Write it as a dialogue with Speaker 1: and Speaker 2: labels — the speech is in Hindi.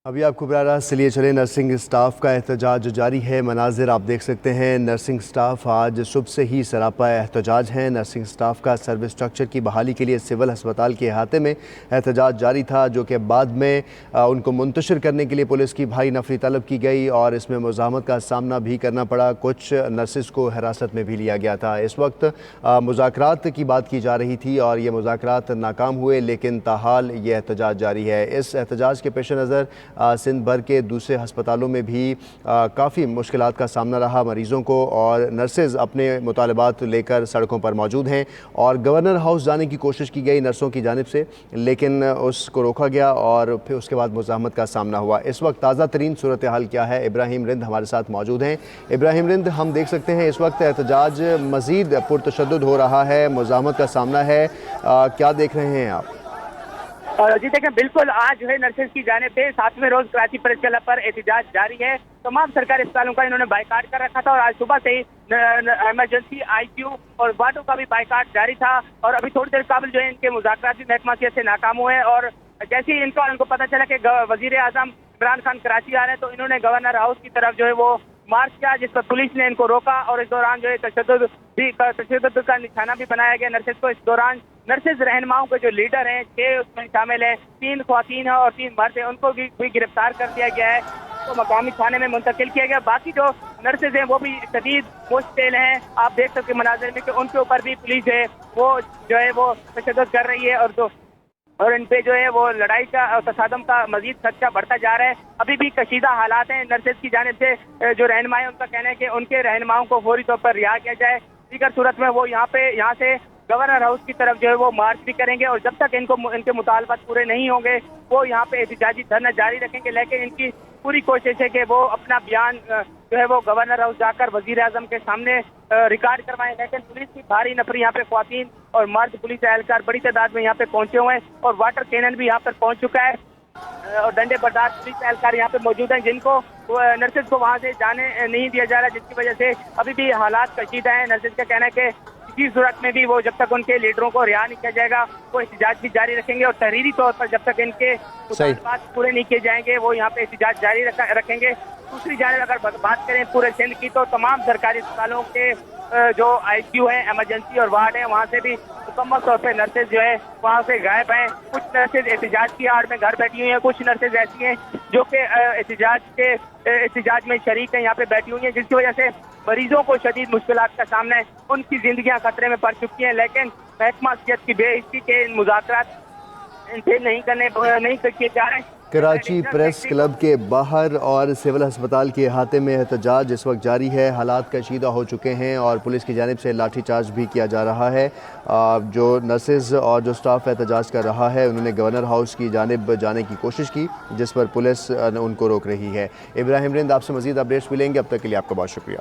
Speaker 1: अभी आपको बता रहा, चलिए चले, नर्सिंग स्टाफ का एहतजाज जारी है। मनाजिर आप देख सकते हैं, नर्सिंग स्टाफ आज सुबह से ही सरापा एहतजाज है। नर्सिंग स्टाफ का सर्विस स्ट्रक्चर की बहाली के लिए सिविल अस्पताल के अहाते में एहतजाज जारी था, जो कि बाद में उनको मुंतशिर करने के लिए पुलिस की भारी नफरी तलब की गई और इसमें मुज़ाहमत का सामना भी करना पड़ा। कुछ नर्सिस को हिरासत में भी लिया गया था। इस वक्त मुज़ाकरात की बात की जा रही थी और ये मुज़ाकरात नाकाम हुए, लेकिन ताहाल ये एहतजाज जारी है। इस एहतजाज के पेश नज़र सिंध भर के दूसरे हस्पतालों में भी काफ़ी मुश्किलात का सामना रहा मरीज़ों को, और नर्सेज़ अपने मुतालबात लेकर सड़कों पर मौजूद हैं। और गवर्नर हाउस जाने की कोशिश की गई नर्सों की जानिब से, लेकिन उसको रोका गया और फिर उसके बाद मुज़ाहमत का सामना हुआ। इस वक्त ताज़ा तरीन सूरत हाल क्या है, इब्राहिम रिंद हमारे साथ मौजूद हैं। इब्राहिम रिंद, हम देख सकते हैं इस वक्त एहतजाज मज़ीद पुरतशद्दुद हो रहा है, मुज़ाहमत का सामना है, क्या देख रहे हैं आप?
Speaker 2: जी देखें, बिल्कुल आज जो है नर्सेज की जाने पे 7वें रोज कराची प्रेस क्लब पर एहतजाज जारी है। तमाम सरकारी अस्पतालों का इन्होंने बाइकाट कर रखा था और आज सुबह से ही इमरजेंसी आईसीयू और वार्डों का भी बाइकाट जारी था। और अभी थोड़ी देर काबिल जो है इनके मुज़ाकरात भी महकमा से नाकाम हुए हैं। और जैसे ही इनको पता चला कि वजीर आजम इमरान खान कराची आ रहे हैं, तो इन्होंने गवर्नर हाउस की तरफ जो है वो मार्च किया, जिस पर पुलिस ने इनको रोका और इस दौरान जो है तशद्दुद का निशाना भी बनाया गया नर्सेज को। इस दौरान नर्सेज रहनुमाओं के जो लीडर हैं 6 उसमें शामिल हैं, 3 ख्वातीन हैं और 3 मर्द हैं, उनको भी गिरफ्तार कर दिया गया है, तो मकामी थाने में मुंतकिल किया गया। बाकी जो नर्सेज हैं वो भी शदीद मुश्किल हैं, आप देख सकते हैं मनाजिर में कि उनके ऊपर भी पुलिस है वो जो है वो तशद्दुद कर रही है और इन पे जो है वो लड़ाई का और तसादम का मजीद खदशा बढ़ता जा रहा है। अभी भी कशीदा हालात हैं। नर्सेज की जानिब से जो रहनुमा है उनका कहना है कि उनके रहनुमाओं को फौरी तौर पर रिहा किया जाए, दीगर सूरत में वो यहाँ से गवर्नर हाउस की तरफ जो है वो मार्च भी करेंगे और जब तक इनके मुतालबात पूरे नहीं होंगे वो यहाँ पे एहतजाजी धरना जारी रखेंगे। लेकिन इनकी पूरी कोशिश है कि वो अपना बयान जो है वो गवर्नर हाउस जाकर वजीर आजम के सामने रिकॉर्ड करवाएं। लेकिन पुलिस की भारी नफरी यहाँ पे ख्वातीन और मर्द पुलिस एहलकार बड़ी तादाद में यहाँ पे पहुंचे हुए हैं और वाटर कैनन भी यहाँ पर पहुंच चुका है और डंडे बर्दाश्त पुलिस एहलकार यहाँ पे मौजूद हैं, जिनको नर्सेज को वहाँ से जाने नहीं दिया जा रहा, जिसकी वजह से अभी भी हालात कशीदा हैं। नर्सेज का कहना है कि किसी सूरत में भी वो जब तक उनके लीडरों को रिहा नहीं किया जाएगा वो एहतजाज भी जारी रखेंगे और तहरीरी तौर पर जब तक इनके मुतालबात पूरे नहीं किए जाएंगे वो यहाँ पे एहतजाज जारी रखेंगे। दूसरी जानिब अगर बात करें पूरे सिंध की, तो तमाम सरकारी अस्पतालों के जो आईसीयू है, इमरजेंसी और वार्ड है, वहाँ से भी मुकम्मल तौर पर नर्सेज जो है वहाँ से गायब हैं। कुछ नर्सेज एहतजाज की आड़ में घर बैठी हुई हैं, कुछ नर्सेज ऐसी हैं जो कि एहतजाज में शरीक हैं, यहाँ पे बैठी हुई हैं, जिसकी वजह से मरीजों को शदीद मुश्किलात का सामना है, उनकी जिंदगियां खतरे में पड़ चुकी हैं। लेकिन महकमा सेहत की बेइज्जती के मुज़ाकरात इनसे नहीं किए जा रहे।
Speaker 1: कराची प्रेस क्लब के बाहर और सिविल अस्पताल के अहाते में एहतजाज इस वक्त जारी है। हालात कशीदा हो चुके हैं और पुलिस की जानिब से लाठीचार्ज भी किया जा रहा है। जो नर्सेज और जो स्टाफ एहतजाज कर रहा है उन्होंने गवर्नर हाउस की जानिब जाने की कोशिश की, जिस पर पुलिस उनको रोक रही है। इब्राहिम रिंद, आपसे मज़ीद अपडेट्स मिलेंगे, अब तक के लिए आपका बहुत शुक्रिया।